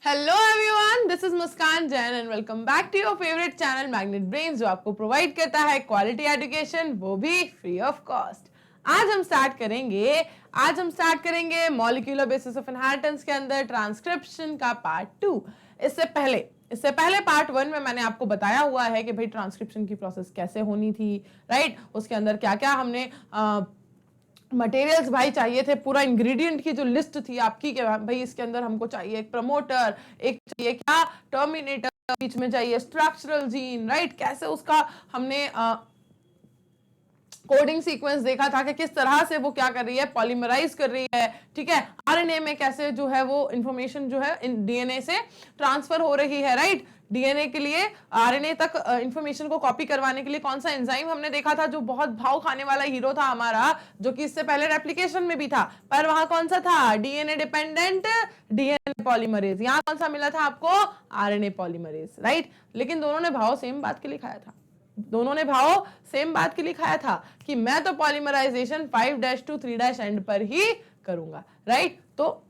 Hello everyone, this is Muskan Jain and welcome back to your favourite channel Magnet Brains, जो आपको provide करता है quality education, वो भी फ्री ऑफ कॉस्ट। आज हम स्टार्ट करेंगे मॉलिक्यूलर बेसिस ऑफ इनहेरिटेंस के अंदर ट्रांसक्रिप्शन का पार्ट 2। इससे पहले पार्ट 1 में मैंने आपको बताया हुआ है कि भाई ट्रांसक्रिप्शन की प्रोसेस कैसे होनी थी, राइट। उसके अंदर क्या क्या हमने मटेरियल्स भाई चाहिए थे, पूरा इंग्रेडिएंट की जो लिस्ट थी आपकी कि भाई इसके अंदर हमको चाहिए एक प्रमोटर, एक चाहिए क्या टर्मिनेटर, बीच में चाहिए स्ट्रक्चरल जीन, राइट। कैसे उसका हमने कोडिंग सीक्वेंस देखा था कि किस तरह से वो क्या कर रही है, पॉलीमराइज कर रही है, ठीक है। आरएनए में कैसे जो है वो इंफॉर्मेशन जो है डीएनए से ट्रांसफर हो रही है, राइट। डीएनए के लिए आरएनए तक इंफॉर्मेशन को कॉपी करवाने के लिए कौन सा एंजाइम हमने देखा था, जो बहुत भाव खाने वाला हीरो था हमारा, जो कि इससे पहले रेप्लिकेशन में भी था, पर वहां कौन सा था, डीएनए डिपेंडेंट डीएनए पॉलीमरेज। यहाँ कौन सा मिला था आपको, आरएनए पॉलीमरेज, राइट। लेकिन दोनों ने भाव सेम बात के लिए खाया था, कि मैं तो पॉलीमराइजेशन 5' to 3' एंड पर ही करूंगा, राइट। तो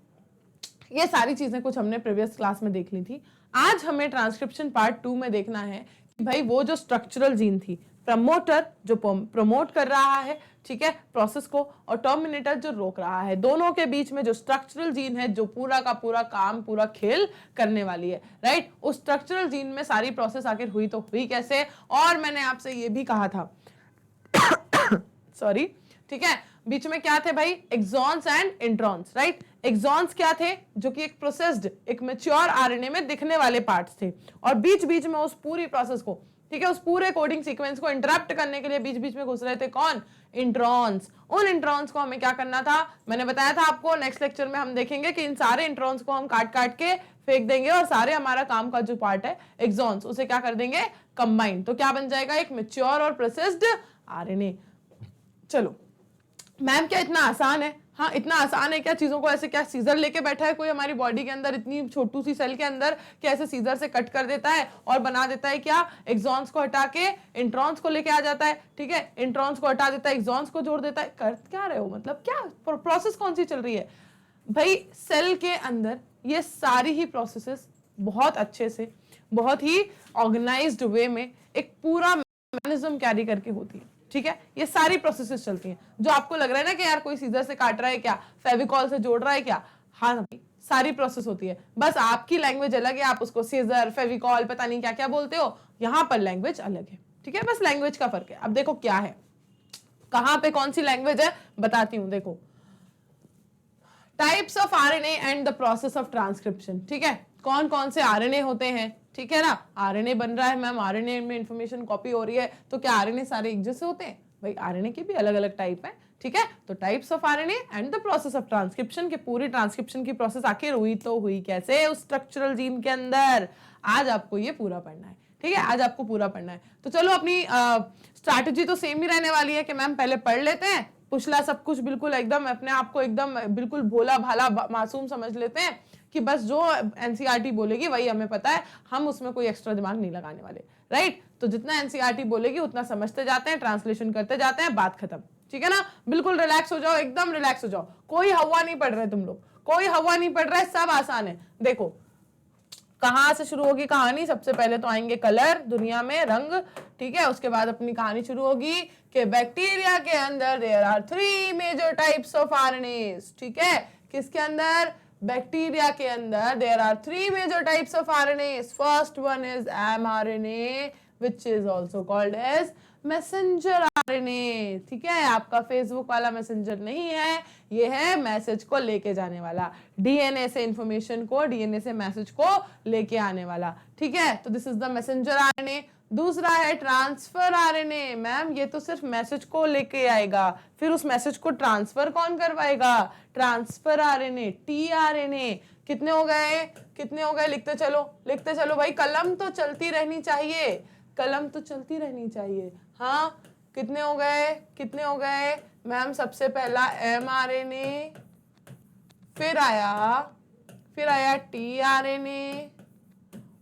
ये सारी चीजें कुछ हमने प्रीवियस क्लास में देख ली थी। आज हमें ट्रांसक्रिप्शन पार्ट 2 में देखना है कि भाई वो जो स्ट्रक्चरल जीन थी, प्रमोटर जो प्रमोट कर रहा है, ठीक है, प्रोसेस को, और टर्मिनेटर जो रोक रहा है, दोनों के बीच में जो स्ट्रक्चरल जीन है जो पूरा का पूरा काम, पूरा खेल करने वाली है, राइट। उस स्ट्रक्चरल जीन में सारी प्रोसेस आखिर हुई तो हुई कैसे, और मैंने आपसे ये भी कहा था सॉरी, ठीक है, बीच में क्या थे भाई, exons and introns, right. Exons क्या थे, जो कि एक प्रोसेस्ड, एक मैच्योर आरएनए में दिखने वाले पार्ट्स थे, और बीच बीच में उस पूरी प्रोसेस को, ठीक है, उस पूरे कोडिंग सीक्वेंस को इंटरप्ट करने के लिए बीच बीच में घुस रहे थे कौन, इंट्रॉन्स। उन इंट्रॉन्स को हमें क्या करना था, मैंने बताया था आपको, नेक्स्ट लेक्चर में हम देखेंगे कि इन सारे इंट्रॉन्स को हम काट काट के फेंक देंगे, और सारे हमारा काम का जो पार्ट है एक्सॉन्स, उसे क्या कर देंगे, कंबाइन। तो क्या बन जाएगा, एक मैच्योर और प्रोसेस्ड आरएनए। चलो मैम, क्या इतना आसान है? हाँ, इतना आसान है क्या? चीजों को ऐसे क्या सीजर लेके बैठा है कोई हमारी बॉडी के अंदर, इतनी छोटू सी सेल के अंदर, क्या ऐसे सीजर से कट कर देता है और बना देता है क्या, एक्सॉन्स को हटा के इंट्रॉन्स को लेके आ जाता है, ठीक है, इंट्रॉन्स को हटा देता है, एक्सॉन्स को जोड़ देता है। कर क्या रहे हो, मतलब क्या प्रोसेस कौन सी चल रही है भाई? सेल के अंदर ये सारी ही प्रोसेसेस बहुत अच्छे से, बहुत ही ऑर्गेनाइज्ड वे में एक पूरा मैकेनिज्म कैरी करके होती है, ठीक है। ये सारी प्रोसेसेस चलती हैं। जो आपको लग रहा है ना कि यार कोई सीजर से काट रहा है क्या, फेविकॉल से जोड़ रहा है क्या, हाँ भाई, सारी प्रोसेस होती है, बस आपकी लैंग्वेज अलग है, आप उसको सीजर, फेविकॉल, पता नहीं क्या क्या बोलते हो, यहां पर लैंग्वेज अलग है, ठीक है, बस लैंग्वेज का फर्क है। अब देखो क्या है, कहां पे कौन सी लैंग्वेज है, बताती हूं। देखो, types of RNA and the process of transcription, ठीक है, कौन कौन से आरएनए होते हैं, ठीक है ना। आरएनए बन रहा है मैम, आरएनए में इंफॉर्मेशन कॉपी हो रही है, तो क्या आरएनए सारे एक जैसे होते हैं? भाई आरएनए के भी अलग अलग टाइप है, ठीक है। तो types of RNA and the process of transcription, के पूरी ट्रांसक्रिप्शन की प्रोसेस आखिर हुई तो हुई कैसे उस स्ट्रक्चरल जीन के अंदर, आज आपको ये पूरा पढ़ना है, ठीक है, आज आपको पूरा पढ़ना है। तो चलो, अपनी स्ट्रैटेजी तो सेम ही रहने वाली है कि मैम पहले पढ़ लेते हैं, पुछला सब कुछ बिल्कुल एकदम अपने आप को एकदम बिल्कुल भोला भाला मासूम समझ लेते हैं कि बस जो एनसीईआरटी बोलेगी वही हमें पता है, हम उसमें कोई एक्स्ट्रा दिमाग नहीं लगाने वाले, राइट। तो जितना एनसीईआरटी बोलेगी उतना समझते जाते हैं, ट्रांसलेशन करते जाते हैं, बात खत्म, ठीक है ना। बिल्कुल रिलैक्स हो जाओ, एकदम रिलैक्स हो जाओ, कोई हवा नहीं पड़ रहा है, तुम लोग कोई हवा नहीं पड़ रहा है, सब आसान है। देखो कहां से शुरू होगी कहानी, सबसे पहले तो आएंगे कलर, दुनिया में रंग, ठीक है। उसके बाद अपनी कहानी शुरू होगी कि बैक्टीरिया के अंदर there are 3 major types of RNAs, ठीक है। किसके अंदर, बैक्टीरिया के अंदर there are 3 major types of RNAs. First one is mRNA which is also called as messenger RNA, ठीक है। आपका फेसबुक वाला मैसेंजर नहीं है, ये है मैसेज को लेके जाने वाला, डीएनए से इंफॉर्मेशन को, डीएनए से मैसेज को लेके आने वाला, ठीक है। तो this is the messenger RNA. दूसरा है ट्रांसफर आरएनए। मैम ये तो सिर्फ मैसेज को लेके आएगा, फिर उस मैसेज को ट्रांसफर कौन करवाएगा, ट्रांसफर आरएनए, टीआरएनए। कितने हो गए, लिखते चलो भाई, कलम तो चलती रहनी चाहिए, कलम तो चलती रहनी चाहिए। हाँ, कितने हो गए मैम, सबसे पहला एमआरएनए, फिर आया टीआरएनए,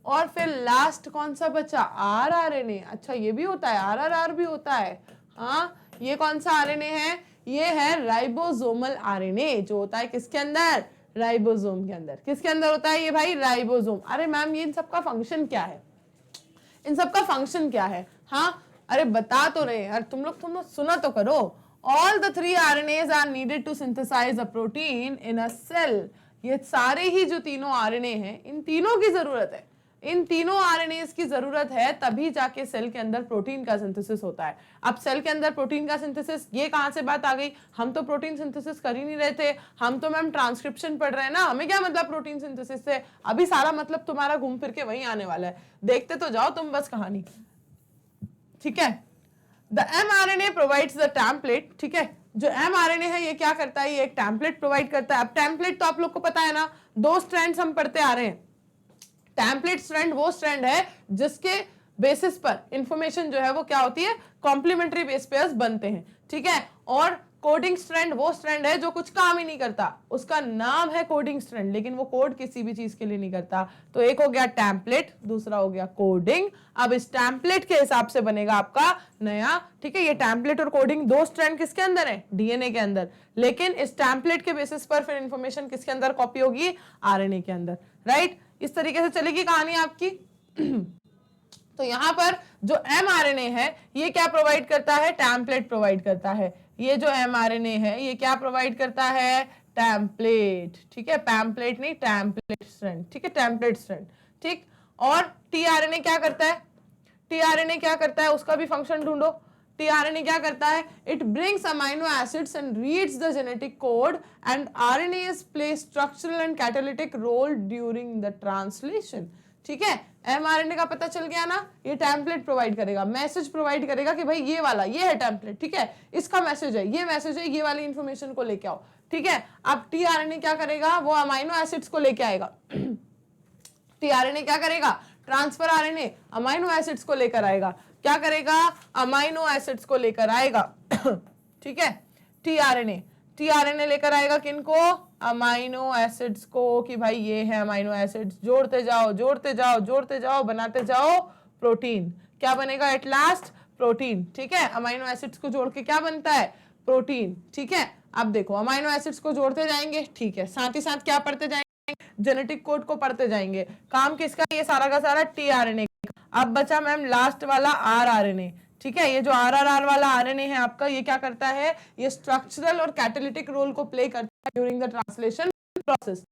और फिर लास्ट कौन सा बचा, आरआरएनए। अच्छा ये भी होता है, आरआरआर भी होता है। हाँ, ये कौन सा आरएनए है, ये है राइबोसोमल आरएनए, जो होता है किसके अंदर, राइबोसोम के अंदर। किसके अंदर होता है ये भाई? राइबोसोम। अरे मैम ये इन सबका फंक्शन क्या है? इन सबका फंक्शन क्या है? हाँ अरे बता तो रहे यार, तुम लोग सुना तो करो। All the 3 RNAs are needed to synthesize a protein in a cell. ये सारे ही जो तीनों RNA हैं, इन तीनों की जरूरत है, इन तीनों RNAs की जरूरत है, तभी जाके सेल के अंदर प्रोटीन का सिंथेसिस होता है। अब सेल के अंदर प्रोटीन का सिंथेसिस, ये कहां से बात आ गई? हम तो प्रोटीन सिंथेसिस कर ही नहीं रहे थे, हम तो मैम ट्रांसक्रिप्शन पढ़ रहे हैं ना, हमें क्या मतलब प्रोटीन सिंथेसिस से? अभी सारा मतलब तुम्हारा घूम फिर के वहीं आने वाला है, देखते तो जाओ तुम बस कहानी, ठीक है। The mRNA provides the template, ठीक है। जो mRNA है ये क्या करता है? ये एक टेम्पलेट प्रोवाइड करता है। अब टेम्पलेट तो आप लोग को पता है ना, 2 स्ट्रैंड्स हम पढ़ते आ रहे हैं। टेम्पलेट स्ट्रैंड वो स्ट्रैंड है जिसके बेसिस पर इंफॉर्मेशन जो है वो क्या होती है? कॉम्प्लीमेंट्री बेस पेयर्स बनते हैं, ठीक है। और कोडिंग स्ट्रैंड वो स्ट्रैंड है जो कुछ काम ही नहीं करता, उसका नाम है कोडिंग स्ट्रैंड, लेकिन वो कोड किसी भी चीज के लिए नहीं करता। तो एक हो गया टेम्पलेट, दूसरा हो गया कोडिंग। अब इस टेम्पलेट के हिसाब से बनेगा आपका नया, ठीक है। ये टेम्पलेट और कोडिंग 2 स्ट्रैंड किसके अंदर है? डीएनए के अंदर। लेकिन इस टेम्पलेट के बेसिस पर फिर इंफॉर्मेशन किसके अंदर कॉपी होगी? आरएनए के अंदर, राइट। इस तरीके से चलेगी कहानी आपकी। तो यहां पर जो mRNA है ये क्या प्रोवाइड करता है? टेम्पलेट प्रोवाइड करता है। ये जो mRNA है ये क्या प्रोवाइड करता है? टेम्पलेट, ठीक है। पैम्पलेट नहीं, टेम्पलेट स्ट्रैंड, ठीक है, टेम्पलेट स्ट्रैंड, ठीक। और tRNA क्या करता है? tRNA क्या करता है? उसका भी फंक्शन ढूंढो। tRNA क्या करता है? It brings amino acids and reads the genetic code, and RNAs play structural and catalytic role during the translation, ठीक है। mRNA का पता चल गया ना, ये टेम्पलेट प्रोवाइड करेगा, मैसेज प्रोवाइड करेगा कि भाई ये वाला, ये है टेम्पलेट, ठीक है, इसका मैसेज है, ये मैसेज है, ये वाली इंफॉर्मेशन को लेके आओ, ठीक है। अब tRNA क्या करेगा? वो अमाइनो एसिड्स को लेके आएगा। tRNA क्या करेगा? ट्रांसफर आरएनए अमाइनो एसिड्स को लेकर आएगा। क्या करेगा? अमाइनो एसिड्स को लेकर आएगा, ठीक है। tRNA लेकर आएगा किनको? अमाइनो एसिड्स को, कि भाई ये है अमाइनो एसिड्स, जोड़ते जाओ जोड़ते जाओ जोड़ते जाओ, बनाते जाओ प्रोटीन। क्या बनेगा एट लास्ट? प्रोटीन, ठीक है। अमाइनो एसिड्स को जोड़ के क्या बनता है? प्रोटीन, ठीक है। अब देखो अमाइनो एसिड्स को जोड़ते जाएंगे, ठीक है, साथ ही साथ क्या पढ़ते जाएंगे? जेनेटिक कोड को पढ़ते जाएंगे। काम किसका? ये सारा का सारा tRNA। अब बचा मैम लास्ट वाला rRNA, ठीक है। ये जो RRR वाला आरएनए है आपका, ये क्या करता है? ये स्ट्रक्चरल और कैटालिटिक रोल को प्ले करता है during the translation process.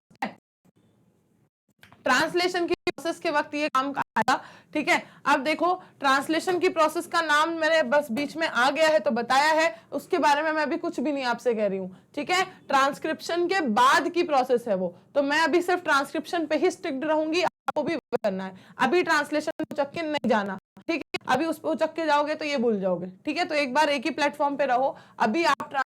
Translation की प्रोसेस के वक्त ये काम आएगा, ठीक है। अब देखो ट्रांसलेशन की प्रोसेस का नाम मैंने बस बीच में आ गया है तो बताया है, उसके बारे में मैं अभी कुछ भी नहीं आपसे कह रही हूँ, ठीक है। ट्रांसक्रिप्शन के बाद की प्रोसेस है वो, तो मैं अभी सिर्फ ट्रांसक्रिप्शन पे ही स्टिक्ड रहूंगी, आपको भी करना है। अभी ट्रांसलेशन उचक के नहीं जाना, ठीक है। अभी उस पर उचक के जाओगे तो ये भूल जाओगे, ठीक है। तो एक बार एक ही प्लेटफॉर्म पे रहो, अभी आप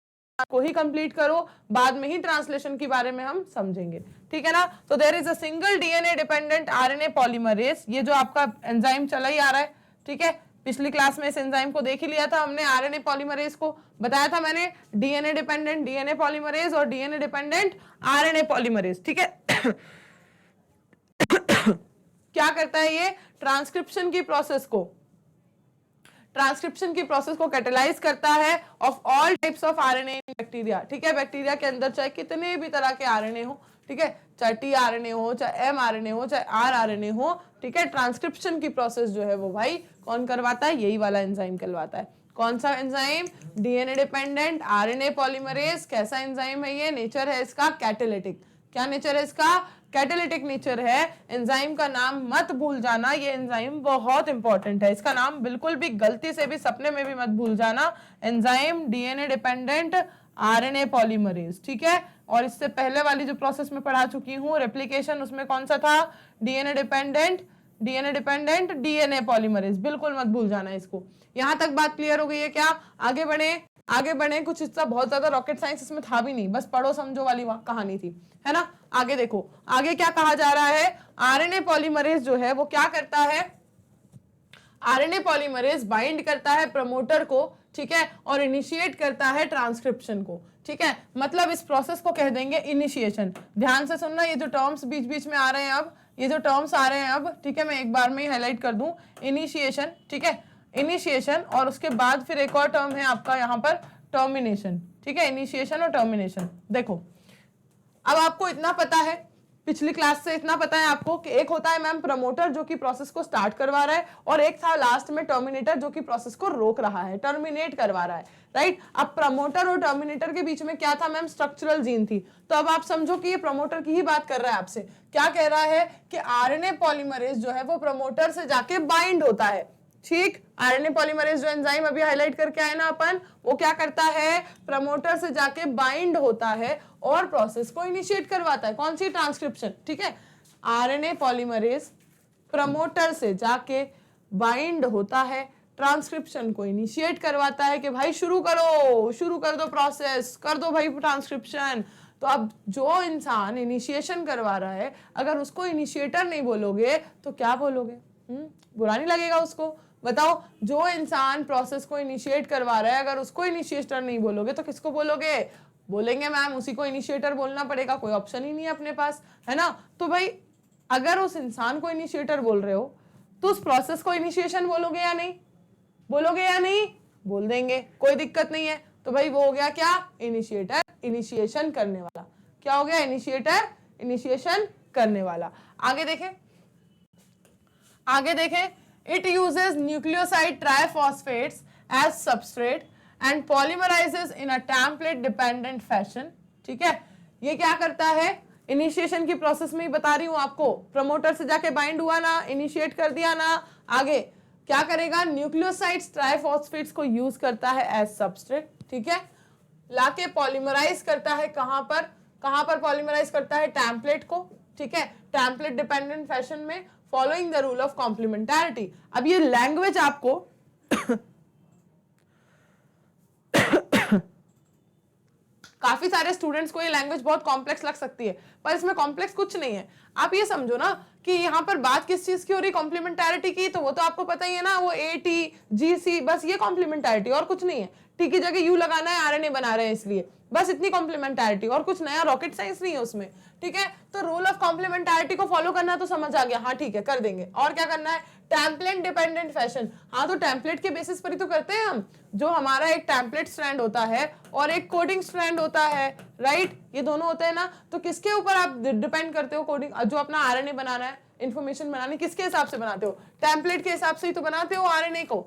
को ही कंप्लीट करो, बाद में ही ट्रांसलेशन के बारे में हम समझेंगे, ठीक है ना। तो there is a single DNA dependent RNA polymerase, ये जो आपका एंजाइम चला ही आ रहा है, ठीक है। पिछली क्लास में इस एंजाइम को देख ही लिया था हमने, आरएनए पॉलीमरेज को बताया था मैंने, डीएनए डिपेंडेंट डीएनए पॉलीमरेज और डीएनए डिपेंडेंट आरएनए पॉलीमरेज, ठीक है। क्या करता है ये? ट्रांसक्रिप्शन की प्रोसेस को कैटेलाइज करता है of all types of RNA in bacteria, ठीक है। बैक्टीरिया के अंदर चाहे कितने भी तरह के आरएनए हो, ठीक है, चाहे tRNA हो, चाहे mRNA हो, चाहे rRNA हो, ठीक है। ट्रांसक्रिप्शन की प्रोसेस जो है वो भाई कौन करवाता है? यही वाला एंजाइम करवाता है। कौन सा enzyme? DNA dependent RNA polymerase. कैसा एंजाइम है ये? नेचर है इसका कैटेलिटिक। क्या नेचर है इसका? कैटेलिटिक नेचर है। एंजाइम का नाम मत भूल जाना, ये एंजाइम बहुत इंपॉर्टेंट है, इसका नाम बिल्कुल भी गलती से भी सपने में भी मत भूल जाना। Enzyme DNA dependent RNA polymerase, ठीक है। और इससे पहले वाली जो प्रोसेस में पढ़ा चुकी हूँ रेप्लिकेशन, उसमें कौन सा था? डीएनए डिपेंडेंट डीएनए पॉलीमरेज, बिल्कुल मत भूल जाना इसको। यहां तक बात क्लियर हो गई है क्या? आगे बढ़े। कुछ हिस्सा बहुत ज्यादा रॉकेट साइंस इसमें था भी नहीं, बस पढ़ो समझो वाली कहानी थी, है ना। आगे देखो, आगे क्या कहा जा रहा है? आरएनए पॉलीमरेज जो है वो क्या करता है? आरएनए पॉलीमरेज बाइंड करता है प्रमोटर को, ठीक है, और इनिशिएट करता है ट्रांसक्रिप्शन को, ठीक है। मतलब इस प्रोसेस को कह देंगे इनिशिएशन। ध्यान से सुनना, ये जो टर्म्स बीच बीच में आ रहे हैं अब, ये जो टर्म्स आ रहे हैं अब, ठीक है, मैं एक बार में ही हाईलाइट कर दूं। इनिशिएशन, ठीक है, इनिशिएशन, और उसके बाद फिर एक और टर्म है आपका यहाँ पर टर्मिनेशन, ठीक है। इनिशिएशन और टर्मिनेशन। देखो अब आपको इतना पता है, पिछली क्लास से इतना पता है आपको कि एक होता है मैम प्रमोटर जो कि प्रोसेस को स्टार्ट करवा रहा है, और एक था लास्ट में टर्मिनेटर जो कि प्रोसेस को रोक रहा है, टर्मिनेट करवा रहा है, राइट। अब प्रमोटर और टर्मिनेटर के बीच में क्या था मैम, स्ट्रक्चरल जीन थी। तो अब आप समझो कि ये प्रमोटर की ही बात कर रहा है आपसे। क्या कह रहा है कि आरएनए पॉलीमरेज जो है वो प्रमोटर से जाके बाइंड होता है, ठीक। आरएनए पॉलीमरेज जो एंजाइम अभी हाईलाइट करके आए ना अपन, वो क्या करता है, प्रमोटर से जाके बाइंड होता है और प्रोसेस को इनिशिएट करवाता है। कौन सी, ट्रांसक्रिप्शन, ठीक है। आरएनए पॉलीमरेज प्रमोटर से जाके बाइंड होता है, ट्रांसक्रिप्शन को इनिशिएट करवाता है कि भाई शुरू करो, शुरू कर दो प्रोसेस, कर दो भाई ट्रांसक्रिप्शन। तो अब जो इंसान इनिशिएशन करवा रहा है, अगर उसको इनिशिएटर नहीं बोलोगे तो क्या बोलोगे, बुरा नहीं लगेगा उसको? बताओ, जो इंसान प्रोसेस को इनिशिएट करवा रहा है, अगर उसको इनिशिएटर नहीं बोलोगे तो किसको बोलोगे? बोलेंगे मैम उसी को इनिशिएटर बोलना पड़ेगा, कोई ऑप्शन ही नहीं है अपने पास, है ना। तो भाई अगर उस इंसान को इनिशिएटर बोल रहे हो तो उस प्रोसेस को इनिशिएशन बोलोगे या नहीं? बोलोगे या नहीं? बोल देंगे, कोई दिक्कत नहीं है। तो भाई वो हो गया क्या, इनिशिएटर, इनिशिएशन करने वाला। क्या हो गया, इनिशिएटर, इनिशिएशन करने वाला। आगे देखें, आगे देखें, it uses nucleoside triphosphates as substrate and polymerizes in a template dependent fashion, ठीक है। ये क्या करता है, इनिशिएशन की प्रोसेस में ही बता रही हूं आपको, प्रमोटर से जाके बाइंड हुआ ना, इनिशिएट कर दिया ना, आगे क्या करेगा, न्यूक्लियोसाइड्स ट्राइफॉस्फेट्स को यूज करता है एज सबस्ट्रेट, ठीक है, लाके पॉलीमराइज करता है, कहां पर पॉलीमराइज करता है, टेम्पलेट को, ठीक है, टेम्पलेट डिपेंडेंट फैशन में, following the rule of complementarity. अब ये लैंग्वेज आपको काफी सारे स्टूडेंट्स को ये लैंग्वेज बहुत कॉम्प्लेक्स लग सकती है, पर इसमें कॉम्प्लेक्स कुछ नहीं है। आप ये समझो ना कि यहाँ पर बात किस चीज की हो रही, कॉम्प्लीमेंटारिटी की, तो वो तो आपको पता ही है ना, वो ATGC, बस ये कॉम्प्लीमेंटारिटी, और कुछ नहीं है। टी की जगह यू लगाना है, आरएनए बना रहे हैं इसलिए, बस इतनी कॉम्प्लीमेंटारिटी, और कुछ नया रॉकेट साइंस नहीं है उसमें, ठीक है। तो रूल ऑफ कॉम्प्लीमेंटारिटी को फॉलो करना तो समझ आ गया, हाँ ठीक है कर देंगे। और क्या करना है, टेम्पलेट डिपेंडेंट फैशन, हाँ तो टेम्पलेट के बेसिस पर ही तो करते हैं हम। जो हमारा एक टेम्पलेट स्ट्रैंड होता है और एक कोडिंग स्ट्रैंड होता है, राइट, ये दोनों होते हैं ना, तो किसके ऊपर आप डिपेंड करते हो, कोडिंग, जो अपना आरएनए बनाना है, इंफॉर्मेशन बनानी, किसके हिसाब से बनाते हो, टेम्पलेट के हिसाब से ही तो बनाते हो, आरएनए को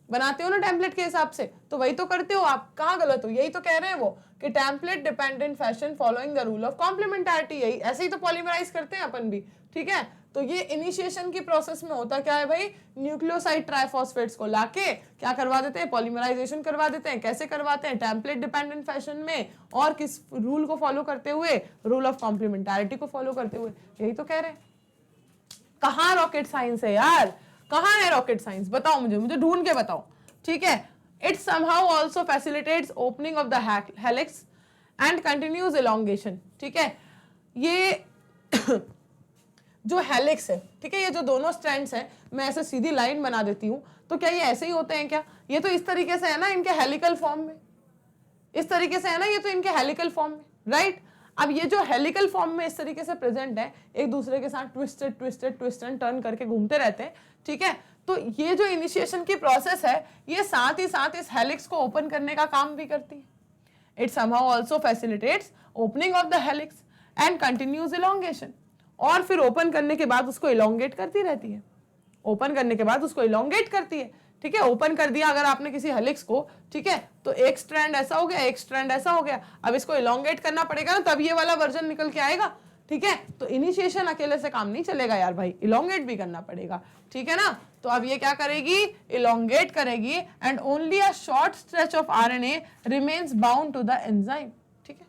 बनाते हो ना टेम्पलेट के हिसाब से, तो वही तो करते हो आप। कहाँ गलत हो, यही तो कह रहे हैं वो कि template dependent fashion following the rule of complementarity, यही ऐसे ही तो पॉलीमराइज करते हैं अपन भी, ठीक है। तो ये इनिशिएशन की प्रोसेस में होता क्या है भाई, न्यूक्लियोसाइड ट्राइफॉस्फेट्स को लाके क्या करवा देते हैं, पॉलीमराइजेशन करवा देते हैं। कैसे करवाते हैं, टेम्पलेट डिपेंडेंट फैशन में, और किस रूल को फॉलो करते हुए, रूल ऑफ कॉम्प्लीमेंटारिटी को फॉलो करते हुए, यही तो कह रहे हैं। कहाँ रॉकेट साइंस है यार, कहाँ है रॉकेट साइंस, बताओ मुझे ढूंढ के बताओ, ठीक है। It somehow also facilitates opening of the helix and continues elongation, ठीक है। ये जो हेलिक्स है, ठीक है, ये जो दोनों स्ट्रैंड्स हैं, मैं ऐसे सीधी लाइन बना देती हूँ, तो क्या ये ऐसे ही होते हैं क्या, ये तो इस तरीके से है ना, इनके हेलिकल फॉर्म में, इस तरीके से है ना, ये तो इनके हेलिकल फॉर्म में, राइट। अब ये जो हेलिकल फॉर्म में इस तरीके से प्रेजेंट है, एक दूसरे के साथ ट्विस्ट एंड टर्न करके घूमते रहते हैं, ठीक है। तो ये जो इनिशिएशन की प्रोसेस है, ये साथ ही साथ इस हेलिक्स को ओपन करने का काम भी करती है। It somehow also facilitates opening of the helix and continues elongation, और फिर ओपन करने के बाद उसको इलोंगेट करती रहती है, ओपन करने के बाद उसको इलोंगेट करती है, ठीक है। ओपन कर दिया अगर आपने किसी हेलिक्स को, ठीक है, तो एक स्ट्रैंड ऐसा हो गया, एक स्ट्रैंड ऐसा हो गया, अब इसको इलोंगेट करना पड़ेगा ना, तब ये वाला वर्जन निकल के आएगा, ठीक है। तो इनिशिएशन अकेले से काम नहीं चलेगा यार भाई, इलोंगेट भी करना पड़ेगा, ठीक है ना। तो अब ये क्या करेगी, इलोंगेट करेगी, and only a short stretch of RNA remains bound to the enzyme, ठीक है।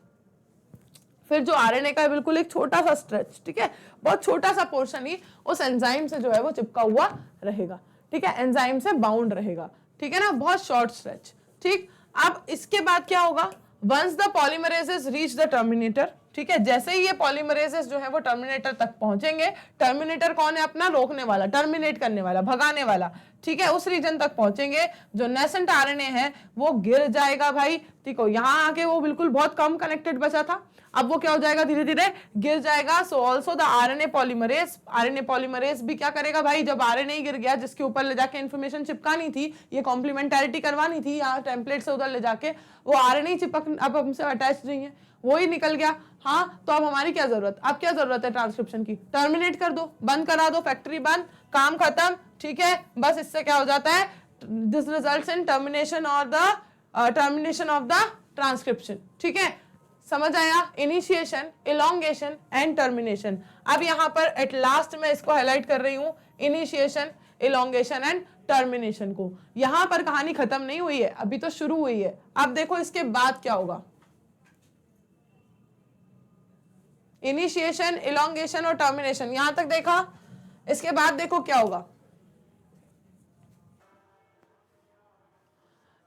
फिर जो आरएनए का है बिल्कुल एक छोटा सा स्ट्रेच, ठीक है, बहुत छोटा सा पोर्शन ही उस एंजाइम से जो है वो चिपका हुआ रहेगा, ठीक है, एंजाइम से बाउंड रहेगा, ठीक है ना, बहुत शॉर्ट स्ट्रेच, ठीक। अब इसके बाद क्या होगा, once the polymerases reach the terminator, ठीक है, जैसे ही ये पॉलीमरेजेस जो है वो टर्मिनेटर तक पहुंचेंगे, टर्मिनेटर कौन है, अपना रोकने वाला, टर्मिनेट करने वाला, भगाने वाला, ठीक है, उस रीजन तक पहुंचेंगे, जो नेसेंट आरएनए है वो गिर जाएगा भाई, ठीक है। यहाँ आके वो बिल्कुल बहुत कम कनेक्टेड बचा था, अब वो क्या हो जाएगा, धीरे धीरे गिर जाएगा। So also the RNA polymerase भी क्या करेगा भाई, जब आरएनए गिर गया, जिसके ऊपर ले जाके इन्फॉर्मेशन चिपकानी थी, ये कॉम्प्लीमेंटैरिटी करवानी थी, यहाँ टेम्पलेट से उधर ले जाके वो आरएनए चिपक अब हमसे अटैच नहीं है, वो ही निकल गया। हाँ, तो अब हमारी क्या जरूरत, अब क्या जरूरत है ट्रांसक्रिप्शन की, टर्मिनेट कर दो, बंद करा दो, फैक्ट्री बंद, काम खत्म, ठीक है। बस इससे क्या हो जाता है, this results in termination of the transcription, ठीक है। समझ आया, इनिशिएशन, इलोंगेशन एंड टर्मिनेशन। अब यहां पर एट लास्ट मैं इसको हाईलाइट कर रही हूं, इनिशिएशन, इलोंगेशन एंड टर्मिनेशन को। यहां पर कहानी खत्म नहीं हुई है, अभी तो शुरू हुई है। अब देखो इसके बाद क्या होगा, इनिशिएशन, इलोंगेशन और टर्मिनेशन, यहां तक देखा। इसके बाद देखो क्या होगा,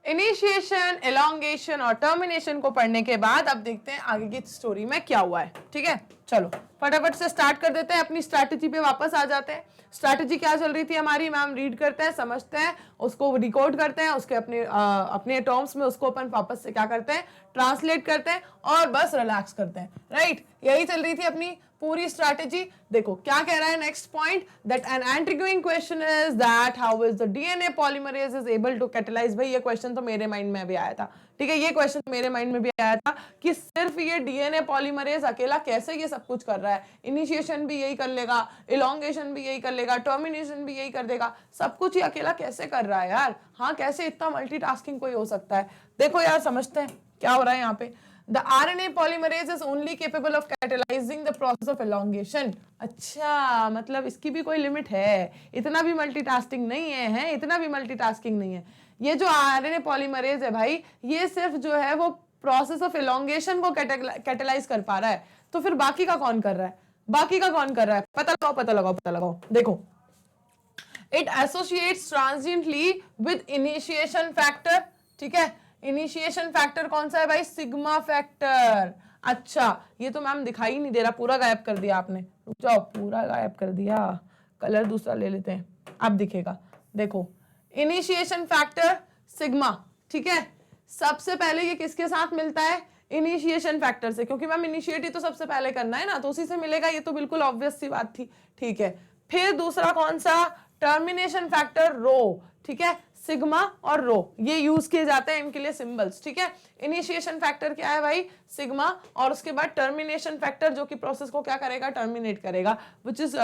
इनिशिएशन, इलोंगेशन और टर्मिनेशन को पढ़ने के बाद अब देखते हैं आगे की स्टोरी में क्या हुआ है, ठीक है। चलो फटाफट से स्टार्ट कर देते हैं, अपनी स्ट्रैटेजी पे वापस आ जाते हैं। स्ट्रैटेजी क्या चल रही थी हमारी, मैम रीड करते हैं, समझते हैं, उसको डिकोड करते हैं, उसके अपने टर्म्स में उसको अपन वापस से क्या करते हैं, ट्रांसलेट करते हैं और बस रिलैक्स करते हैं, राइट। यही चल रही थी अपनी पूरी स्ट्रैटेजी। देखो क्या कह रहा है next point, that an intriguing question is that how is the DNA polymerase is able to catalyse. भाई ये क्वेश्चन तो मेरे माइंड में भी आया था, ठीक है, ये क्वेश्चन मेरे माइंड में भी आया था कि सिर्फ ये डीएनए पॉलीमरेज अकेला कैसे ये सब कुछ कर रहा है, इनिशिएशन भी यही कर लेगा, इलोंगेशन भी यही कर लेगा, टर्मिनेशन भी यही कर देगा, सब कुछ ही अकेला कैसे कर रहा है यार। हाँ, कैसे इतना मल्टीटास्किंग कोई हो सकता है। देखो यार समझते हैं क्या हो रहा है यहाँ पे। The RNA polymerase is only capable of catalyzing the process of elongation. अच्छा, मतलब इसकी भी कोई लिमिट है, इतना भी मल्टीटास्किंग नहीं है, इतना भी मल्टीटास्किंग नहीं है। ये जो RNA पॉलीमरेज है भाई, ये सिर्फ जो है वो प्रोसेस ऑफ एलोंगेशन को कैटेलाइज कर पा रहा है। तो फिर बाकी का कौन कर रहा है, बाकी का कौन कर रहा है, पता लगाओ। देखो, it associates transiently with initiation factor, ठीक है। इनिशिएशन फैक्टर कौन सा है भाई, सिग्मा फैक्टर। अच्छा, ये तो मैम दिखाई नहीं दे रहा, पूरा गायब कर दिया आपने, रुक जाओ, पूरा गायब कर दिया, कलर दूसरा ले लेते हैं, अब दिखेगा। देखो, इनिशिएशन फैक्टर सिग्मा, ठीक है। सबसे पहले ये किसके साथ मिलता है, इनिशिएशन फैक्टर से, क्योंकि मैम इनिशिएट तो सबसे पहले करना है ना, तो उसी से मिलेगा, ये तो बिल्कुल ऑब्वियस सी बात थी, ठीक है। फिर दूसरा कौन सा, टर्मिनेशन फैक्टर रो, ठीक है, सिग्मा और रो ये यूज किए जाते हैं इनके लिए सिंबल्स, ठीक है। इनिशिएशन फैक्टर क्या है भाई, सिग्मा, और उसके बाद टर्मिनेशन फैक्टर जो कि प्रोसेस को क्या करेगा, टर्मिनेट करेगा, विच इज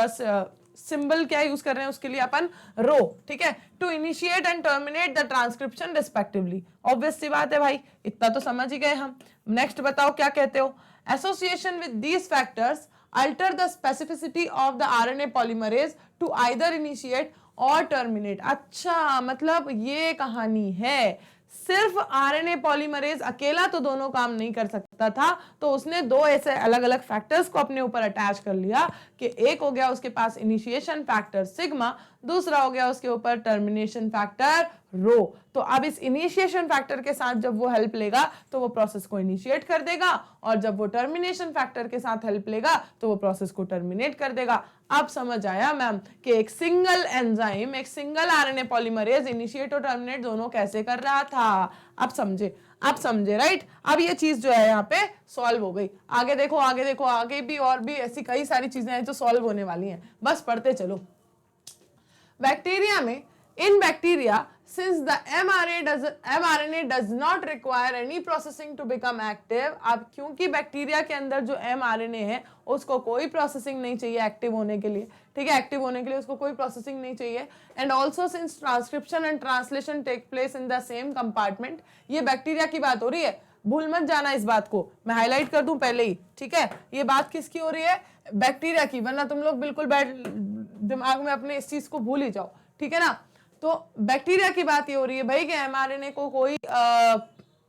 सिंबल क्या यूज कर रहे हैं उसके लिए अपन, रो, ठीक है। To initiate and terminate the transcription respectively. Obvious सी बात है भाई, इतना तो समझ ही गए हम। नेक्स्ट बताओ क्या कहते हो, association with these factors alter the specificity of the RNA polymerase to either initiate और टर्मिनेट। अच्छा, मतलब ये कहानी है, सिर्फ आरएनए पॉलीमरेज अकेला तो दोनों काम नहीं कर सकता था, तो उसने दो ऐसे अलग अलग फैक्टर्स को अपने ऊपर अटैच कर लिया कि एक हो गया उसके पास इनिशिएशन फैक्टर सिग्मा, दूसरा हो गया उसके ऊपर टर्मिनेशन फैक्टर रो। तो अब इस इनिशिएशन फैक्टर के साथ जब वो हेल्प लेगा तो वो प्रोसेस को इनिशिएट कर देगा, और जब वो टर्मिनेशन फैक्टर के साथ हेल्प लेगा तो वो प्रोसेस को टर्मिनेट कर देगा। अब समझ आया मैम कि एक सिंगल एंजाइम, एक सिंगल आरएनए पॉलीमरेज इनिशिएट और टर्मिनेट दोनों कैसे कर रहा था। अब समझे राइट। अब ये चीज जो है यहाँ पे सॉल्व हो गई। आगे देखो, आगे भी और भी ऐसी कई सारी चीजें हैं जो सॉल्व होने वाली हैं, बस पढ़ते चलो। बैक्टीरिया में, in bacteria, since the mRNA does not require any processing to become active, अब क्योंकि बैक्टीरिया के अंदर जो mRNA है उसको कोई प्रोसेसिंग नहीं चाहिए एक्टिव होने के लिए, ठीक है, एक्टिव होने के लिए उसको कोई प्रोसेसिंग नहीं चाहिए। And also since transcription and translation take place in the same compartment, ये बैक्टीरिया की बात हो रही है, भूल मत जाना इस बात को, मैं हाईलाइट कर दूं पहले ही, ठीक है। ये बात किसकी हो रही है, बैक्टीरिया की, वरना तुम लोग बिल्कुल दिमाग में अपने इस चीज को भूल ही जाओ, ठीक है ना। तो बैक्टीरिया की बात ये हो रही है भाई कि एमआरएनए को कोई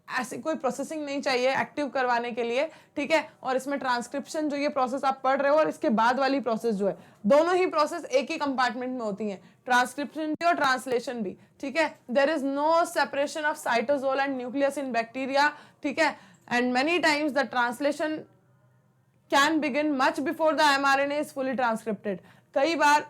ऐसी कोई प्रोसेसिंग नहीं चाहिए एक्टिव करवाने के लिए, ठीक है। और इसमें ट्रांसक्रिप्शन जो ये प्रोसेस आप पढ़ रहे हो और इसके बाद वाली प्रोसेस जो है, दोनों ही प्रोसेस एक ही कंपार्टमेंट में होती हैं, ट्रांसक्रिप्शन भी और ट्रांसलेशन भी, ठीक है। There is no separation of cytosol and nucleus in bacteria, ठीक है। And many times the translation can begin much before the mRNA is fully transcribed. कई बार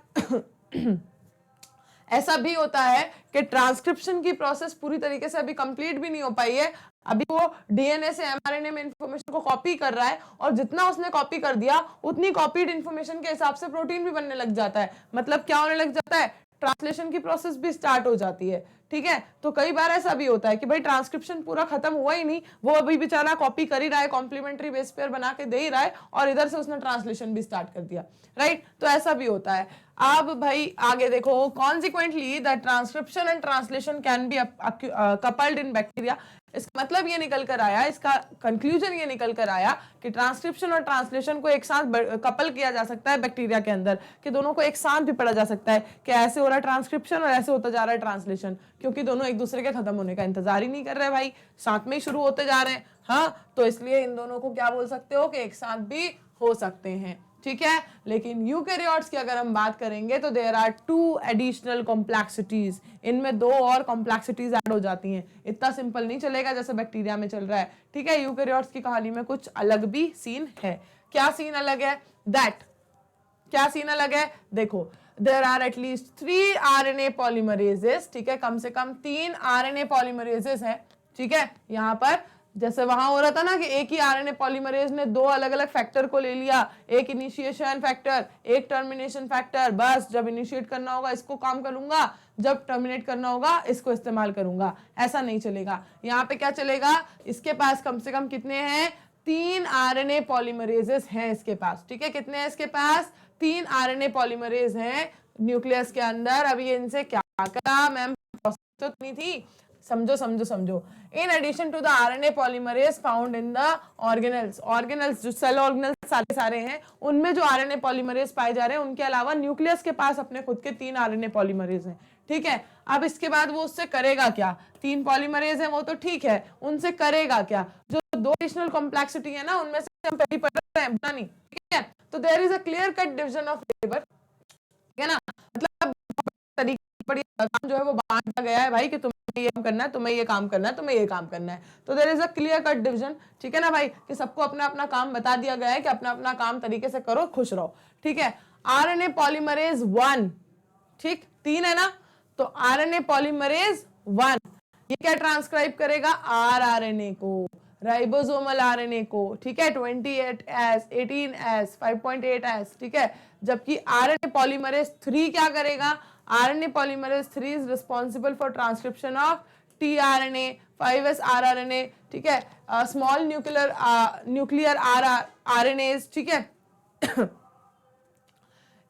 ऐसा भी होता है कि ट्रांसक्रिप्शन की प्रोसेस पूरी तरीके से अभी कंप्लीट भी नहीं हो पाई है, अभी वो डीएनए से एमआरएनए में इंफॉर्मेशन को कॉपी कर रहा है, और जितना उसने कॉपी कर दिया उतनी कॉपीड इंफॉर्मेशन के हिसाब से प्रोटीन भी बनने लग जाता है। मतलब क्या होने लग जाता है, ट्रांसलेशन की प्रोसेस भी स्टार्ट हो जाती है। ठीक है, तो कई बार ऐसा भी होता है कि भाई ट्रांसक्रिप्शन पूरा खत्म हुआ ही नहीं, वो अभी बेचारा कॉपी कर ही रहा है, कॉम्प्लीमेंट्री बेस पेयर बना के दे ही रहा है, और इधर से उसने ट्रांसलेशन भी स्टार्ट कर दिया। राइट, तो ऐसा भी होता है। अब भाई आगे देखो, consequently the transcription and translation can be coupled in bacteria. इसका मतलब ये निकल कर आया, इसका कंक्लूजन ये निकल कर आया कि ट्रांसक्रिप्शन और ट्रांसलेशन को एक साथ कपल किया जा सकता है बैक्टीरिया के अंदर, कि दोनों को एक साथ भी पढ़ा जा सकता है कि ऐसे हो रहा है ट्रांसक्रिप्शन और ऐसे होता जा रहा है ट्रांसलेशन, क्योंकि दोनों एक दूसरे के खत्म होने का इंतजार ही नहीं कर रहे भाई, साथ में ही शुरू होते जा रहे हैं। हाँ, तो इसलिए इन दोनों को क्या बोल सकते हो कि एक साथ भी हो सकते हैं। ठीक है, लेकिन यूकैरियोट्स की अगर हम बात करेंगे तो देयर आर 2 एडिशनल कॉम्प्लेक्सिटीज, इनमें 2 और कॉम्प्लेक्सिटीज ऐड हो जाती हैं। इतना सिंपल नहीं चलेगा जैसे बैक्टीरिया में चल रहा है। ठीक है, यूकैरियोट्स की कहानी में कुछ अलग भी सीन है। क्या सीन अलग है, क्या सीन अलग है, देखो there are at least 3 RNA polymerases. ठीक है, कम से कम 3 आरएनए पॉलीमरेजेस हैं। ठीक है, यहाँ पर जैसे वहां हो रहा था ना कि एक ही आरएनए पॉलीमरेज ने 2 अलग अलग फैक्टर को ले लिया, एक इनिशिएशन फैक्टर, एक टर्मिनेशन फैक्टर, बस जब इनिशिएट करना होगा इसको काम करूंगा, जब टर्मिनेट करना होगा इसको इस्तेमाल करूंगा। ऐसा नहीं चलेगा, यहाँ पे क्या चलेगा, इसके पास कम से कम कितने हैं, 3 आरएनए पॉलीमरेजेस हैं इसके पास। ठीक है, कितने हैं इसके पास, 3 आरएनए पॉलीमरेज हैं न्यूक्लियस के अंदर। अभी इनसे क्या करा मैम, प्रोसेस तो नहीं थी, समझो समझो समझो। In addition to the RNA polymerase found in the organelles जो सेल ऑर्गेनल्स सारे सारे हैं, उनमें जो आरएनए पॉलीमरेज पाए जा रहे हैं, उनके अलावा न्यूक्लियस के पास अपने खुद के 3 आरएनए पॉलीमरेज हैं। ठीक है, अब इसके बाद वो उससे करेगा क्या, 3 पॉलीमरेज है वो तो ठीक है, उनसे करेगा क्या, जो 2 एडिशनल कॉम्प्लेक्सिटी है ना, उनमें से हम पहली पढ़ रहे हैं बनानी। ठीक है, तो there is a clear cut division of labour. ठीक है ना, मतलब तरीके पर काम जो है वो बांटा गया है भाई कि तुम्हें ये काम करना है, तुम्हें ये काम करना है, तुम्हें ये काम करना है। तो there is a clear cut division. ठीक है ना भाई, कि सबको अपना अपना काम बता दिया गया है कि अपना अपना काम तरीके से करो, खुश रहो। ठीक है, आरएनए पॉलीमरेज 1, ठीक 3 है ना, तो आरएनए पॉलीमरेज 1 ये क्या ट्रांसक्राइब करेगा, आरआरएनए को, राइबोसोमल आरएनए को। ठीक है, 28S 18S 5.8S। ठीक है, जबकि आरएनए पॉलीमरेज 3 क्या करेगा, RNA polymerase 3 is responsible for transcription of tRNA 5S rRNA. ठीक है, स्मॉल न्यूक्लियर आरएनएज। ठीक है,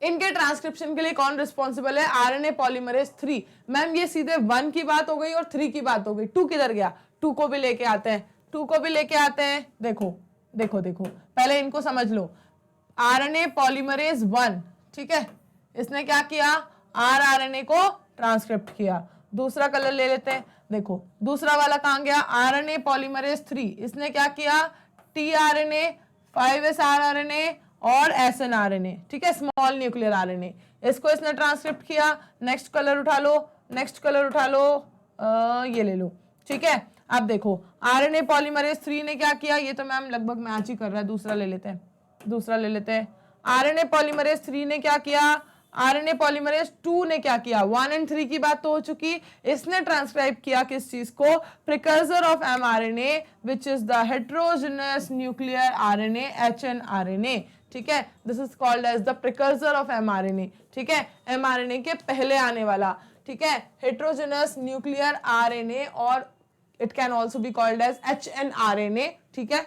इनके ट्रांसक्रिप्शन के लिए कौन रिस्पॉन्सिबल है, आरएनए पॉलीमरेज 3। मैम ये सीधे 1 की बात हो गई और 3 की बात हो गई, 2 किधर गया, 2 को भी लेके आते हैं, 2 को भी लेके आते हैं। देखो देखो देखो, पहले इनको समझ लो। आरएनए पॉलीमरेज 1, ठीक है, इसने क्या किया, आरआरएनए को ट्रांसक्रिप्ट किया। दूसरा कलर ले लेते हैं, देखो दूसरा वाला कहां गया, आरएनए पॉलीमरेज 3, इसने क्या किया, टीआरएनए 5S आरआरएनए और एसएनआरएनए। ठीक है, स्मॉल न्यूक्लियर आरएनए, इसको इसने ट्रांसक्रिप्ट किया। नेक्स्ट कलर उठा लो, नेक्स्ट कलर उठा लो, ये ले लो। ठीक है, अब देखो आरएनए पॉलीमरेज 3 ने क्या किया, ये तो मैम लगभग मैच ही कर रहा है, दूसरा ले लेते हैं, दूसरा ले लेते हैं। आरएनए पॉलीमरेज 3 ने क्या किया, आरएनए पॉलीमरेज 2 ने क्या किया, 1 और 3 की बात तो हो चुकी, इसने ट्रांसक्राइब किया किस चीज को, precursor of mRNA which is the heterogeneous nuclear RNA hnRNA. ठीक है, this is called as the precursor of mRNA. ठीक है, एमआरएनए के पहले आने वाला। ठीक है, हेटेरोजेनस न्यूक्लियर आरएनए, और it can also be called as hnRNA. ठीक है,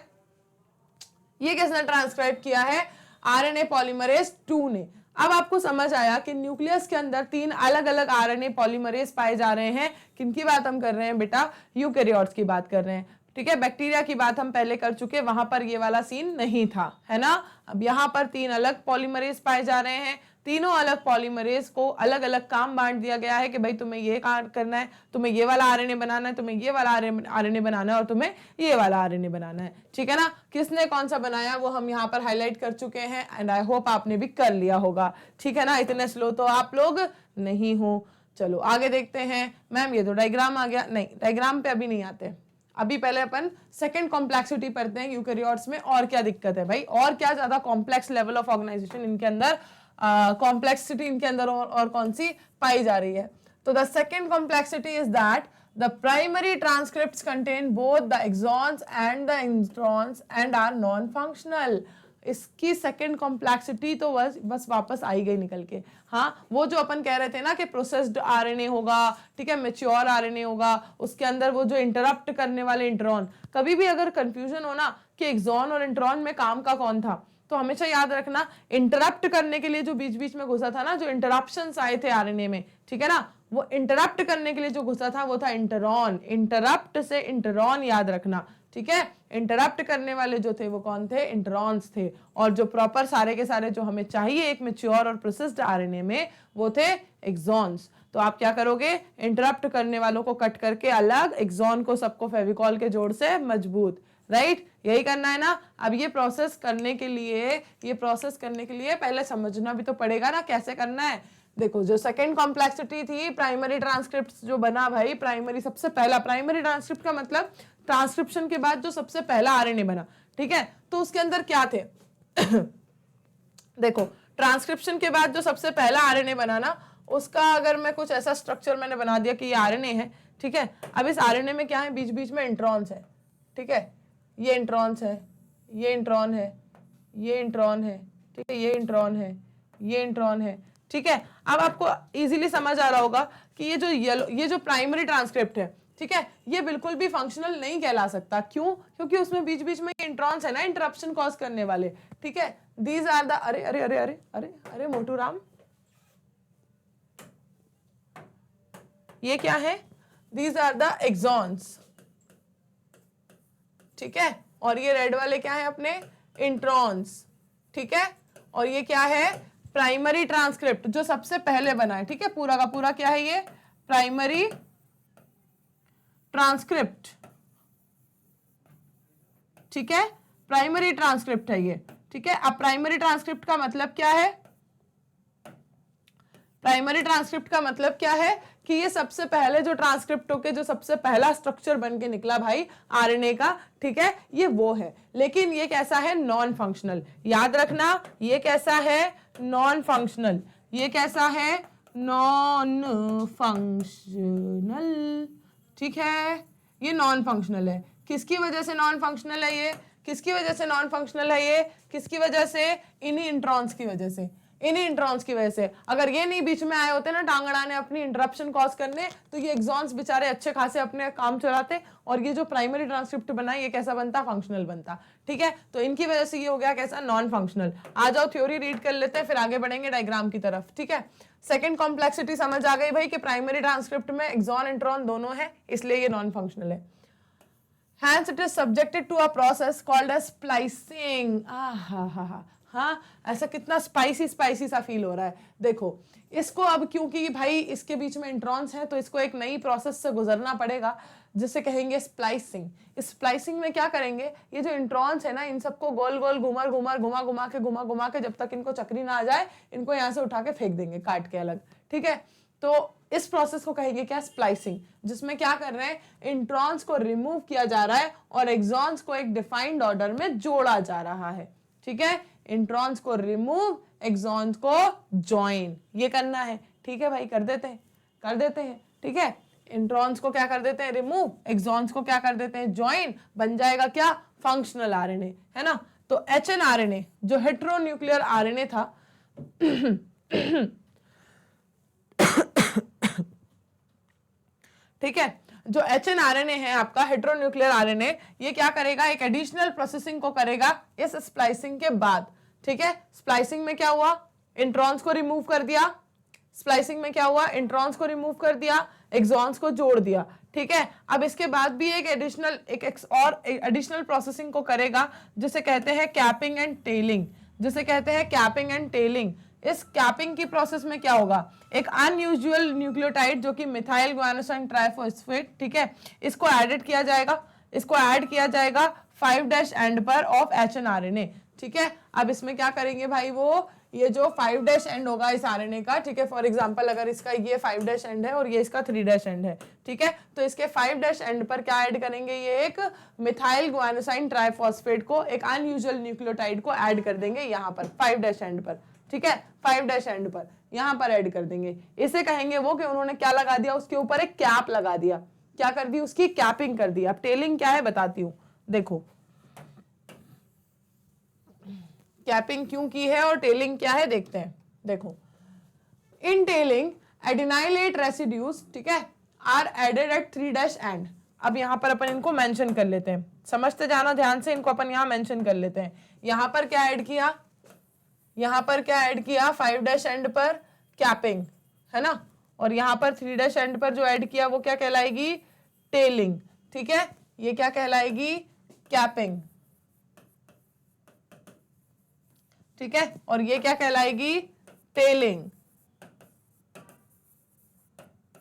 ये किसने ट्रांसक्राइब किया है, आरएनए पॉलीमरेज 2 ने। अब आपको समझ आया कि न्यूक्लियस के अंदर 3 अलग अलग आरएनए पॉलीमरेज पाए जा रहे हैं। किनकी बात हम कर रहे हैं बेटा, यूकैरियोट्स की बात कर रहे हैं। ठीक है, बैक्टीरिया की बात हम पहले कर चुके, वहां पर ये वाला सीन नहीं था, है ना। अब यहाँ पर 3 अलग पॉलीमरेज पाए जा रहे हैं, तीनों अलग पॉलीमरेज को अलग अलग काम बांट दिया गया है कि भाई तुम्हें ये काम करना है, तुम्हें ये वाला आरएनए बनाना है, तुम्हें ये वाला आरएनए बनाना है, और तुम्हें ये वाला आरएनए बनाना है। ठीक है ना, किसने कौन सा बनाया वो हम यहाँ पर हाईलाइट कर चुके हैं, एंड आई होप आपने भी कर लिया होगा। ठीक है ना, इतने स्लो तो आप लोग नहीं हो। चलो आगे देखते हैं। मैम ये तो डायग्राम आ गया, नहीं डायग्राम पे अभी नहीं आते, अभी पहले अपन सेकंड कॉम्प्लेक्सिटी पढ़ते हैं यूकैरियोट्स में, और क्या दिक्कत है भाई, और क्या ज्यादा कॉम्प्लेक्स लेवल ऑफ ऑर्गेनाइजेशन इनके अंदर, कॉम्प्लेक्सिटी इनके अंदर और कौन सी पाई जा रही है। तो the second complexity is that the primary transcripts contain both the exons and the introns and are non-functional. इसकी सेकेंड कॉम्प्लेक्सिटी तो बस वापस आई गई निकल के। हाँ, वो जो अपन कह रहे थे ना कि प्रोसेस्ड आरएनए होगा, ठीक है, मैच्योर आरएनए होगा, उसके अंदर वो जो इंटरप्ट करने वाले इंट्रॉन, कभी भी अगर कंफ्यूजन हो ना कि एक्सॉन और इंट्रॉन में काम का कौन था, तो हमेशा याद रखना इंटरप्ट करने के लिए जो बीच बीच में घुसा था ना, जो इंटरप्शंस आए थे आरएनए में, ठीक है ना, वो इंटरप्ट करने के लिए जो घुसा था वो था इंटरॉन। इंटरप्ट से इंटरॉन याद रखना, ठीक है। इंटरप्ट करने वाले जो थे वो कौन थे? इंटरॉन्स थे। और जो प्रॉपर सारे के सारे जो हमें चाहिए एक मैच्योर और प्रोसेस्ड आरएनए में, वो थे एक्सॉन्स। तो आप क्या करोगे? इंटरप्ट करने वालों को कट करके अलग, एक्सॉन को सबको फेविकॉल के जोड़ से मजबूत, राइट? यही करना है ना। अब ये प्रोसेस करने के लिए पहले समझना भी तो पड़ेगा ना कैसे करना है। देखो, जो सेकेंड कॉम्प्लेक्सिटी थी, प्राइमरी ट्रांसक्रिप्ट जो बना भाई, प्राइमरी सबसे पहला, प्राइमरी ट्रांसक्रिप्ट का मतलब ट्रांसक्रिप्शन के बाद जो सबसे पहला आरएनए बना, ठीक है, तो उसके अंदर क्या थे? देखो, ट्रांसक्रिप्शन के बाद जो सबसे पहला आरएनए बना ना, उसका अगर मैं कुछ ऐसा स्ट्रक्चर मैंने बना दिया कि ये आरएनए है, ठीक है। अब इस आरएनए में क्या है? बीच बीच में इंट्रॉन्स है, ठीक है, ये इंट्रॉन्स है, ये इंट्रॉन है, ये इंट्रॉन है, ठीक है, ये इंट्रॉन है, ये इंट्रॉन है, ठीक है। अब आपको इजीली समझ आ रहा होगा कि ये जो प्राइमरी ट्रांसक्रिप्ट है, ठीक है, ये बिल्कुल भी फंक्शनल नहीं कहला सकता। क्यों? क्योंकि उसमें बीच बीच में इंट्रॉन्स है ना, इंटरप्शन कॉज करने वाले, ठीक है। दीज आर द, अरे अरे अरे अरे अरे अरे मोटू राम, ये क्या है? दीज आर द एक्सॉन्स, ठीक है। और ये रेड वाले क्या है? अपने इंट्रॉन्स, ठीक है। और ये क्या है? प्राइमरी ट्रांसक्रिप्ट जो सबसे पहले बना है, ठीक है। पूरा का पूरा क्या है? ये प्राइमरी ट्रांसक्रिप्ट, ठीक है, प्राइमरी ट्रांसक्रिप्ट है ये, ठीक है। अब प्राइमरी ट्रांसक्रिप्ट का मतलब क्या है? प्राइमरी ट्रांसक्रिप्ट का मतलब क्या है कि ये सबसे पहले जो ट्रांसक्रिप्ट होके जो सबसे पहला स्ट्रक्चर बन के निकला भाई आरएनए का, ठीक है, ये वो है। लेकिन ये कैसा है? Non functional. याद रखना, ये कैसा है? Non functional. ये कैसा है? नॉन फंक्शनल, ठीक है, ये नॉन फंक्शनल है। किसकी वजह से नॉन फंक्शनल है ये? किसकी वजह से नॉन फंक्शनल है ये? किसकी वजह से? इन्हीं इंट्रॉन्स की वजह से, इन्हीं इंट्रॉन्स की वजह से। अगर ये नहीं बीच में आए होते ना टांगड़ा ने अपनी इंटरप्शन कॉज करने, तो ये एक्सॉन्स बेचारे अच्छे खासे अपने काम चलाते और ये जो प्राइमरी ट्रांसक्रिप्ट बना ये कैसा बनता? फंक्शनल बनता, ठीक है। तो इनकी वजह से ये हो गया कैसा? Non functional. आ जाओ थ्योरी रीड कर लेते हैं, फिर आगे बढ़ेंगे डायग्राम की तरफ, ठीक है। सेकेंड कॉम्प्लेक्सिटी समझ आ गई भाई कि प्राइमरी ट्रांसक्रिप्ट में एक्सॉन इंट्रॉन दोनों है, इसलिए ये नॉन फंक्शनल है। Hence it is subjected to a process called as splicing. हाँ, ऐसा कितना स्पाइसी स्पाइसी सा फील हो रहा है। देखो, इसको अब क्योंकि भाई इसके बीच में इंट्रॉन्स हैं, तो इसको एक नई प्रोसेस से गुजरना पड़ेगा जिसे कहेंगे स्प्लाइसिंग। इस स्प्लाइसिंग में क्या करेंगे? ये जो इंट्रॉन्स है ना, इन सबको गोल गोल घुमा घुमा के जब तक इनको चक्री ना आ जाए, इनको यहाँ से उठा के फेंक देंगे काट के अलग, ठीक है। तो इस प्रोसेस को कहेंगे क्या? स्प्लाइसिंग, जिसमें क्या कर रहे हैं? इंट्रॉन्स को रिमूव किया जा रहा है और एक्सॉन्स को एक डिफाइंड ऑर्डर में जोड़ा जा रहा है, ठीक है। इंट्रॉन्स को रिमूव, एक्सॉन्स को ज्वाइन, ये करना है, ठीक है भाई। कर देते हैं, ठीक है। इंट्रॉन्स को क्या कर देते हैं? रिमूव, एक्सॉन्स को क्या कर देते हैं? ज्वाइन। बन जाएगा क्या? फंक्शनल आरएनए, है ना। तो एचएन आरएनए जो हेटेरोन्यूक्लियर आरएनए था ठीक है, जो HNRNA है आपका हेटेरोन्यूक्लियर आरएनए, ये क्या करेगा? एक एडिशनल प्रोसेसिंग को करेगा इस स्प्लाइसिंग के बाद, ठीक है। स्प्लाइसिंग में क्या हुआ? इंट्रॉन्स को रिमूव कर दिया। स्प्लाइसिंग में क्या हुआ? इंट्रॉन्स को रिमूव कर दिया, एक्सॉन्स को जोड़ दिया, ठीक है। अब इसके बाद भी एक एडिशनल प्रोसेसिंग को करेगा जिसे कहते हैं कैपिंग एंड टेलिंग। इस कैपिंग की प्रोसेस में क्या होगा? एक अनयूजुअल न्यूक्लियोटाइड जो कि मिथाइल गुआनोसाइन ट्राइफॉस्फेट, ठीक है, इसको ऐड किया जाएगा 5' एंड पर ऑफ HNRNA, ठीक है। अब इसमें क्या करेंगे भाई? वो ये जो 5' एंड होगा इस आरएनए का, ठीक है, फॉर एग्जांपल अगर इसका ये 5' एंड है और ये इसका 3' एंड है, ठीक है, तो इसके 5' एंड पर क्या ऐड करेंगे? ये एक मिथाइल गुआनोसाइन ट्राइफॉस्फेट को, एक अनयूजुअल न्यूक्लियोटाइड को ऐड कर देंगे यहाँ पर 5' एंड पर, ठीक है, 5' एंड पर यहां पर ऐड कर देंगे। इसे कहेंगे वो कि उन्होंने क्या लगा दिया, उसके ऊपर एक कैप लगा दिया, क्या कर दी, उसकी कैपिंग कर दी। अब टेलिंग क्या है बताती हूं, देखो कैपिंग क्यों की है और टेलिंग क्या है देखते हैं। देखो इन टेलिंग एडिनाइलेट रेसिड्यूज, ठीक है, आर एडेड एट 3' एंड। अब यहां पर अपन इनको मेंशन कर लेते हैं, समझते जाना ध्यान से, इनको अपन यहां मेंशन कर लेते हैं। यहां पर क्या ऐड किया, यहां पर क्या ऐड किया, 5' एंड पर कैपिंग है ना, और यहां पर 3' एंड पर जो ऐड किया वो क्या कहलाएगी, टेलिंग, ठीक है, ये क्या कहलाएगी, कैपिंग, ठीक है, और ये क्या कहलाएगी, टेलिंग,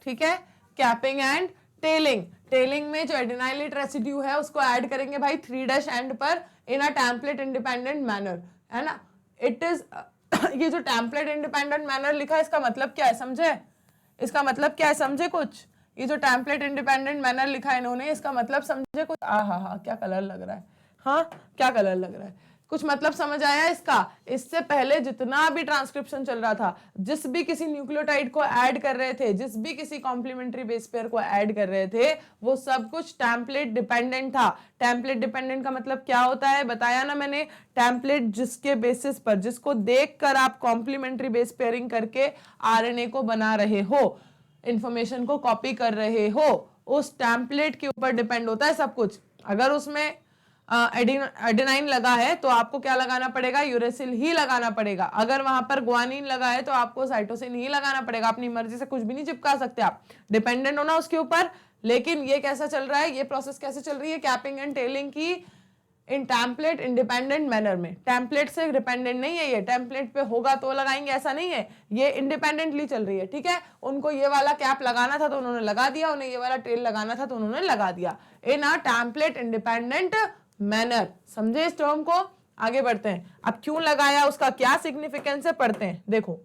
ठीक है, कैपिंग एंड टेलिंग। टेलिंग में जो एडिनाइलेट रेसिड्यू है उसको ऐड करेंगे भाई 3' एंड पर इन अ टेम्पलेट इंडिपेंडेंट मैनर, है ना। इट इज ये जो टेम्पलेट इंडिपेंडेंट मैनर लिखा है इसका मतलब क्या है समझे, इसका मतलब क्या है समझे कुछ, ये जो टेम्पलेट इंडिपेंडेंट मैनर लिखा है इन्होंने इसका मतलब समझे कुछ। हाँ क्या कलर लग रहा है, हाँ क्या कलर लग रहा है, कुछ मतलब समझ आया इसका। इससे पहले जितना भी ट्रांसक्रिप्शन चल रहा था, जिस भी किसी न्यूक्लियोटाइड को ऐड कर रहे थे, जिस भी किसी कॉम्प्लीमेंट्री बेस पेयर को ऐड कर रहे थे, वो सब कुछ टेम्पलेट डिपेंडेंट था। टेम्पलेट डिपेंडेंट का मतलब क्या होता है बताया ना मैंने, टेम्पलेट जिसके बेसिस पर, जिसको देखकर आप कॉम्प्लीमेंट्री बेस पेयरिंग करके आरएनए को बना रहे हो, इंफॉर्मेशन को कॉपी कर रहे हो, उस टेम्पलेट के ऊपर डिपेंड होता है सब कुछ। अगर उसमें एडेनाइन लगा है तो आपको क्या लगाना पड़ेगा, यूरेसिल ही लगाना पड़ेगा। अगर वहां पर ग्वानिन लगा है तो आपको साइटोसिन ही लगाना पड़ेगा। अपनी मर्जी से कुछ भी नहीं चिपका सकते आप, डिपेंडेंट होना उसके ऊपर। लेकिन ये कैसा चल रहा है, ये प्रोसेस कैसे चल रही है, कैपिंग एंड टेलिंग की इन टेम्पलेट इंडिपेंडेंट मैनर में। टेम्पलेट से डिपेंडेंट नहीं है ये, टेम्पलेट पे होगा तो लगाएंगे ऐसा नहीं है, ये इंडिपेंडेंटली चल रही है, ठीक है। उनको ये वाला कैप लगाना था तो उन्होंने लगा दिया, उन्हें ये वाला टेल लगाना था तो उन्होंने लगा दिया, इन अ टेम्पलेट इंडिपेंडेंट मैनर। समझे इस टर्म को, आगे बढ़ते हैं। अब क्यों लगाया, उसका क्या सिग्निफिकेंस है, पढ़ते हैं। देखो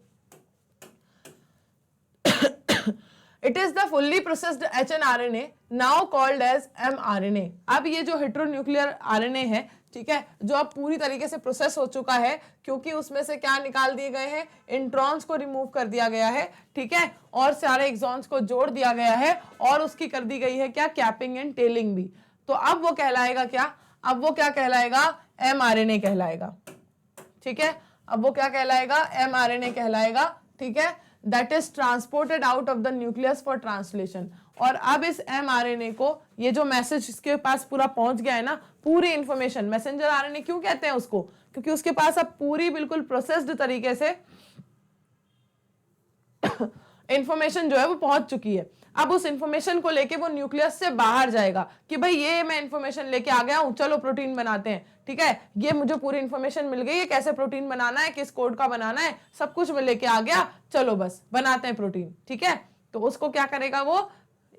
it is the fully processed HNRNA now called as mRNA। अब ये जो हेट्रोन्यूक्लियर आरएनए है, ठीक है, जो अब पूरी तरीके से प्रोसेस हो चुका है, क्योंकि उसमें से क्या निकाल दिए गए हैं, इंट्रॉन्स को रिमूव कर दिया गया है, ठीक है, और सारे एक्सॉन्स को जोड़ दिया गया है, और उसकी कर दी गई है क्या, कैपिंग एंड टेलिंग भी। तो अब वो कहलाएगा क्या, अब वो क्या कहलाएगा, mRNA कहलाएगा, ठीक है। अब वो क्या कहलाएगा, mRNA कहलाएगा, ठीक है, that is transported out of the nucleus for translation. और अब इस mRNA को, ये जो मैसेज इसके पास पूरा पहुंच गया है ना, पूरी इंफॉर्मेशन, मैसेंजर आरएनए क्यों कहते हैं उसको, क्योंकि उसके पास अब पूरी बिल्कुल प्रोसेस्ड तरीके से इंफॉर्मेशन जो है वो पहुंच चुकी है। अब उस इंफॉर्मेशन को लेके वो न्यूक्लियस से बाहर जाएगा कि भाई ये मैं इंफॉर्मेशन लेके आ गया हूं, चलो प्रोटीन बनाते हैं, ठीक है, ये मुझे पूरी इंफॉर्मेशन मिल गई है, कैसे प्रोटीन बनाना है, किस कोड का बनाना है, सब कुछ मैं लेके आ गया, चलो बस बनाते हैं प्रोटीन, ठीक है। तो उसको क्या करेगा, वो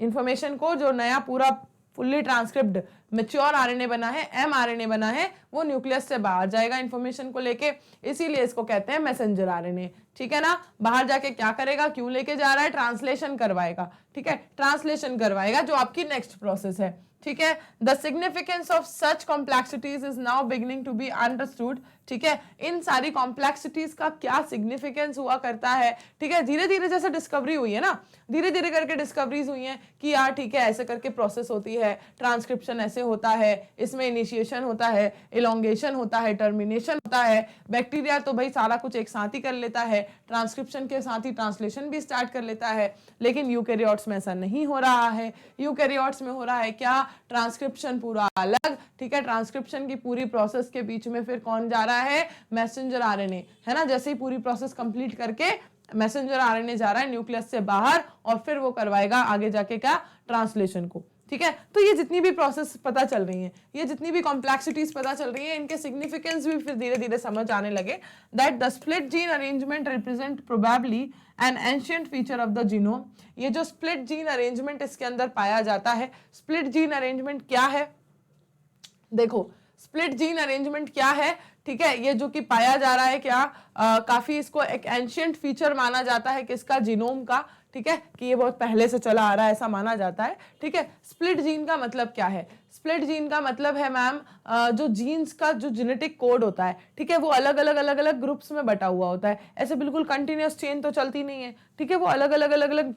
इंफॉर्मेशन को, जो नया पूरा फुल्ली ट्रांसक्रिप्ट मैच्योर आरएनए बना है, mRNA बना है, वो न्यूक्लियस से बाहर जाएगा इंफॉर्मेशन को लेके, इसीलिए इसको कहते हैं मैसेंजर आरएनए, ठीक है ना। बाहर जाके क्या करेगा, क्यों लेके जा रहा है, ट्रांसलेशन करवाएगा, ठीक है, ट्रांसलेशन करवाएगा, जो आपकी नेक्स्ट प्रोसेस है, ठीक है। The significance of such complexities is now beginning to be understood, ठीक है। इन सारी कॉम्प्लेक्सिटीज का क्या सिग्निफिकेंस हुआ करता है, ठीक है, धीरे धीरे जैसे डिस्कवरी हुई है ना, धीरे धीरे करके डिस्कवरीज हुई हैं कि यार ठीक है ऐसे करके प्रोसेस होती है, ट्रांसक्रिप्शन ऐसे होता है, इसमें इनिशिएशन होता है, इलोंगेशन होता है, टर्मिनेशन होता है। बैक्टीरिया तो भाई सारा कुछ एक साथ ही कर लेता है, ट्रांसक्रिप्शन के साथ ही ट्रांसलेशन भी स्टार्ट कर लेता है, लेकिन यूकैरियोट्स में ऐसा नहीं हो रहा है। यूकैरियोट्स में हो रहा है क्या, ट्रांसक्रिप्शन पूरा अलग, ठीक है, ट्रांसक्रिप्शन की पूरी प्रोसेस के बीच में फिर कौन जा रहा है, मैसेंजर आरएनए, है ना। जैसे ही पूरी प्रोसेस कंप्लीट करके मैसेंजर आरएनए जा रहा है न्यूक्लियस से बाहर, और फिर वो करवाएगा आगे जाके क्या, ट्रांसलेशन को, ठीक है। तो ये जितनी भी प्रोसेस पता चल रही हैं, ये जितनी भी कॉम्प्लेक्सिटीज पता चल रही हैं, इनके सिग्निफिकेंस भी फिर धीरे धीरे समझ आने लगे। That the split gene arrangement represent probably N ancient feature of the genome. ये जो स्प्लिट जीन अरेंजमेंट इसके अंदर पाया जाता है, स्प्लिट जीन अरेंजमेंट क्या है, देखो स्प्लिट जीन अरेंजमेंट क्या है, ठीक है, ये जो कि पाया जा रहा है क्या, काफी इसको एक एंशिएंट फीचर माना जाता है किसका, जीनोम का, ठीक है, कि ये बहुत पहले से चला आ रहा है ऐसा माना जाता है, ठीक है। स्प्लिट जीन का मतलब क्या है, स्प्लिट जीन का मतलब है मैम जो जीन्स का जो जेनेटिक कोड होता है, ठीक है, वो अलग अलग ग्रुप्स में बटा हुआ होता है। ऐसे बिल्कुल कंटिन्यूअस चेन तो चलती नहीं है, ठीक है, वो अलग अलग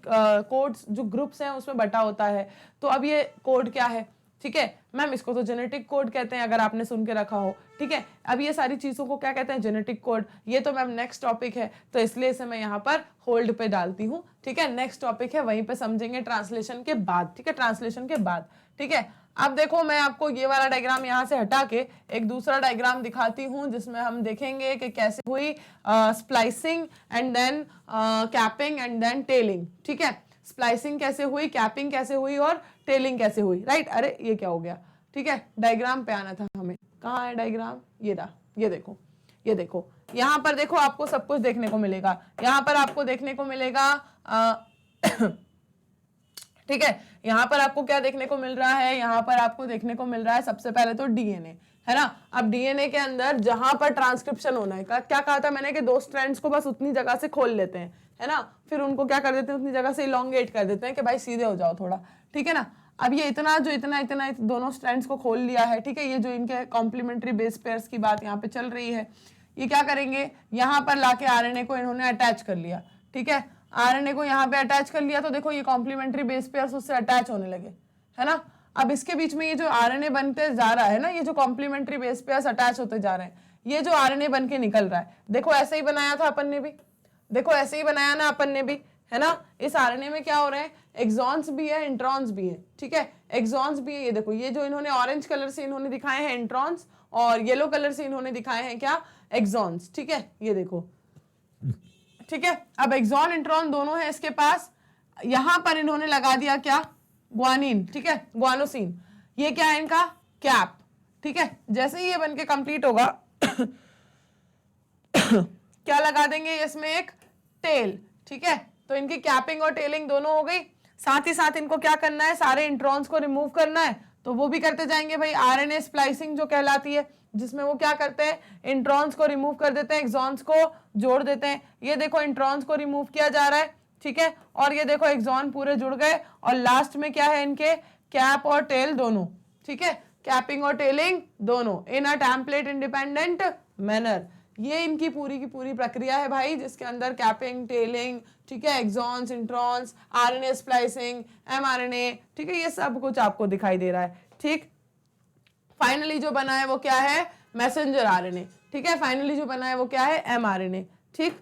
कोड्स जो ग्रुप्स हैं उसमें बटा होता है। तो अब ये कोड क्या है, ठीक है मैम, इसको तो जेनेटिक कोड कहते हैं, अगर आपने सुन के रखा हो, ठीक है। अब ये सारी चीजों को क्या कहते हैं, जेनेटिक कोड। ये तो मैम नेक्स्ट टॉपिक है, तो इसलिए इसे मैं यहाँ पर होल्ड पे डालती हूँ, ठीक है। नेक्स्ट टॉपिक है, वहीं पे समझेंगे ट्रांसलेशन के बाद, ठीक है, ट्रांसलेशन के बाद, ठीक है। अब देखो मैं आपको ये वाला डायग्राम यहाँ से हटा के एक दूसरा डायग्राम दिखाती हूँ, जिसमें हम देखेंगे कि कैसे हुई splicing and then capping and then tailing, ठीक है। स्प्लाइसिंग कैसे हुई, कैपिंग कैसे हुई और टेलिंग कैसे हुई, राइट। अरे ये क्या हो गया, ठीक है, डायग्राम पे आना था हमें, कहाँ है डायग्राम, ये रहा, ये देखो, ये देखो, यहाँ पर देखो आपको सब कुछ देखने को मिलेगा। यहाँ पर आपको देखने को मिलेगा ठीक है, यहाँ पर आपको क्या देखने को मिल रहा है, यहाँ पर आपको देखने को मिल रहा है सबसे पहले तो डीएनए, है ना। अब डीएनए के अंदर जहां पर ट्रांसक्रिप्शन होना है, क्या कहा था मैंने कि दो स्ट्रैंड्स को बस उतनी जगह से खोल लेते हैं, है ना, फिर उनको क्या कर देते हैं, उतनी जगह से इलोंगेट कर देते हैं कि भाई सीधे हो जाओ थोड़ा, ठीक है ना। अब ये इतना दोनों स्ट्रैंड्स को खोल लिया है, ठीक है। ये जो इनके कॉम्प्लीमेंट्री बेस पेयर्स की बात यहाँ पे चल रही है, ये क्या करेंगे, यहाँ पर लाके आरएनए को इन्होंने अटैच कर लिया, ठीक है। आरएनए को यहाँ पे अटैच कर लिया तो देखो ये कॉम्प्लीमेंट्री बेस पेयर्स उससे अटैच होने लगे, है ना। अब इसके बीच में ये जो आरएनए बनते जा रहा है ना, ये जो कॉम्प्लीमेंट्री बेस पेयर्स अटैच होते जा रहे हैं, ये जो आरएनए बन के निकल रहा है, देखो ऐसे ही बनाया था अपन ने भी, देखो ऐसे ही बनाया ना अपन ने भी, है ना। इस आरएनए में क्या हो रहे हैं, एक्सॉन्स भी है, इंट्रॉन्स भी है, ठीक है, एक्सॉन्स भी है। ये देखो, ये जो इन्होंने ऑरेंज कलर से इन्होंने दिखाए हैं इंट्रॉन्स, और येलो कलर से इन्होंने दिखाए हैं क्या, एक्सॉन्स, ठीक है, ये देखो, ठीक है। अब एक्सॉन इंट्रॉन दोनों है इसके पास, यहां पर इन्होंने लगा दिया क्या, ग्वानिन, ठीक है, ग्वानोसिन। ये क्या है इनका कैप, ठीक है। जैसे ही ये बन के कंप्लीट होगा क्या लगा देंगे इसमें, एक टेल, ठीक है। तो इनकी कैपिंग और टेलिंग दोनों हो गई। साथ ही साथ इनको क्या करना है, सारे इंट्रॉन्स को रिमूव करना है, तो वो भी करते जाएंगे भाई, आरएनए स्प्लाइसिंग जो कहलाती है, जिसमें वो क्या करते हैं, इंट्रॉन्स को रिमूव कर देते हैं, एक्सॉन्स को जोड़ देते हैं। ये देखो इंट्रॉन्स को रिमूव किया जा रहा है, ठीक है, और ये देखो एक्सॉन पूरे जुड़ गए, और लास्ट में क्या है इनके, कैप और टेल दोनों, ठीक है, कैपिंग और टेलिंग दोनों इन अ टेम्पलेट इंडिपेंडेंट मैनर। ये इनकी पूरी की पूरी प्रक्रिया है भाई, जिसके अंदर कैपिंग, टेलिंग, ठीक है, exons, introns, RNA splicing, mRNA, ठीक है, ये सब कुछ आपको दिखाई दे रहा है, ठीक। फाइनली जो बना है वो क्या है, मैसेंजर आरएनए, ठीक है, फाइनली जो बना है वो क्या है, एमआरएनए, ठीक।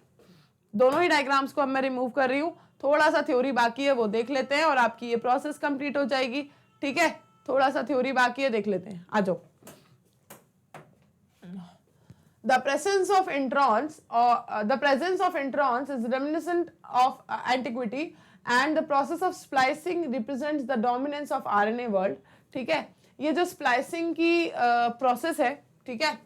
दोनों ही डायग्राम्स को अब मैं रिमूव कर रही हूँ, थोड़ा सा थ्योरी बाकी है वो देख लेते हैं और आपकी ये प्रोसेस कंप्लीट हो जाएगी, ठीक है। थोड़ा सा थ्योरी बाकी है, देख लेते हैं, आ जाओ। The presence of introns is reminiscent of antiquity and the process of splicing represents the dominance of RNA world, ठीक है। ये जो स्प्लाइसिंग की प्रोसेस है, ठीक है,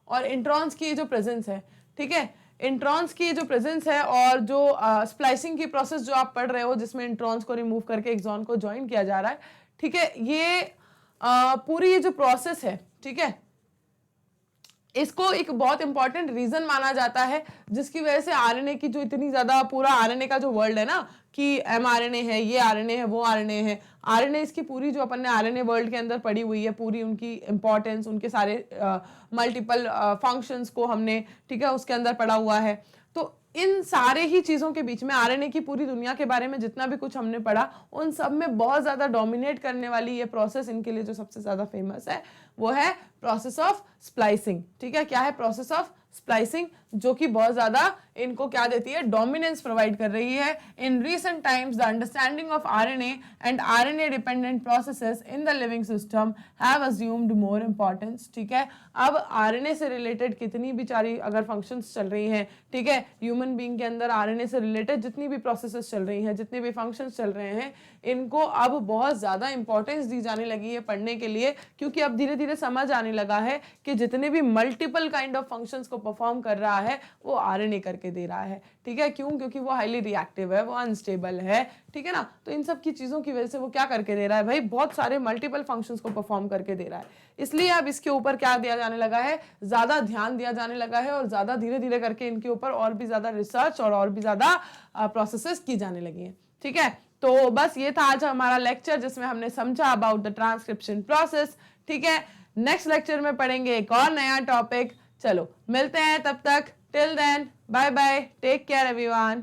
और इंट्रॉन्स की जो प्रेजेंस है, ठीक है, इंट्रॉन्स की जो प्रेजेंस है और जो स्प्लाइसिंग की प्रोसेस जो आप पढ़ रहे हो, जिसमें इंट्रॉन्स को रिमूव करके एक्सॉन को ज्वाइन किया जा रहा है, ठीक है, ये पूरी ये जो प्रोसेस है, ठीक है, इसको एक बहुत इंपॉर्टेंट रीजन माना जाता है, जिसकी वजह से आरएनए की जो इतनी ज्यादा पूरा आरएनए का जो वर्ल्ड है ना, कि एमआरएनए है, ये आरएनए है, वो आरएनए है, आरएनए इसकी पूरी जो अपन ने आरएनए वर्ल्ड के अंदर पड़ी हुई है, पूरी उनकी इंपॉर्टेंस, उनके सारे मल्टीपल फंक्शंस को हमने, ठीक है, उसके अंदर पढ़ा हुआ है। तो इन सारे ही चीजों के बीच में आरएनए की पूरी दुनिया के बारे में जितना भी कुछ हमने पढ़ा, उन सब में बहुत ज्यादा डोमिनेट करने वाली ये प्रोसेस इनके लिए जो सबसे ज्यादा फेमस है वो है प्रोसेस ऑफ स्प्लाइसिंग, ठीक है। क्या है प्रोसेस ऑफ स्प्लाइसिंग, जो कि बहुत ज्यादा इनको क्या देती है, डोमिनेंस प्रोवाइड कर रही है। In recent times the understanding of RNA and RNA dependent processes in the living system have assumed more importance, ठीक है। अब आरएनए से रिलेटेड कितनी भी सारी अगर फंक्शंस चल रही हैं, ठीक है, ह्यूमन बीइंग के अंदर आरएनए से रिलेटेड जितनी भी प्रोसेसेस चल रही हैं, जितने भी फंक्शंस चल रहे हैं, इनको अब बहुत ज्यादा इंपॉर्टेंस दी जाने लगी है पढ़ने के लिए, क्योंकि अब धीरे धीरे समझ आने लगा है कि जितने भी मल्टीपल काइंड ऑफ फंक्शंस को परफॉर्म कर रहा है वो आरएनए करके दे रहा है, ठीक है। क्यों? क्योंकि वो हाईली रिएक्टिव है, वो अनस्टेबल है, ठीक है ना। तो इन सब की चीजों की वजह से वो क्या करके दे रहा है भाई, बहुत सारे मल्टीपल फंक्शंस को परफॉर्म करके दे रहा है। इसलिए अब इसके ऊपर क्या दिया जाने लगा है, ज्यादा ध्यान दिया जाने लगा है, और ज्यादा धीरे धीरे करके इनके ऊपर और भी ज्यादा रिसर्च और भी ज्यादा प्रोसेसेस की जाने लगी है, ठीक है। तो बस ये था आज हमारा लेक्चर जिसमें हमने समझा अबाउट द ट्रांसक्रिप्शन प्रोसेस। ठीक है, नेक्स्ट लेक्चर में पढ़ेंगे एक और नया टॉपिक। चलो मिलते हैं, तब तक till then bye bye, take care everyone.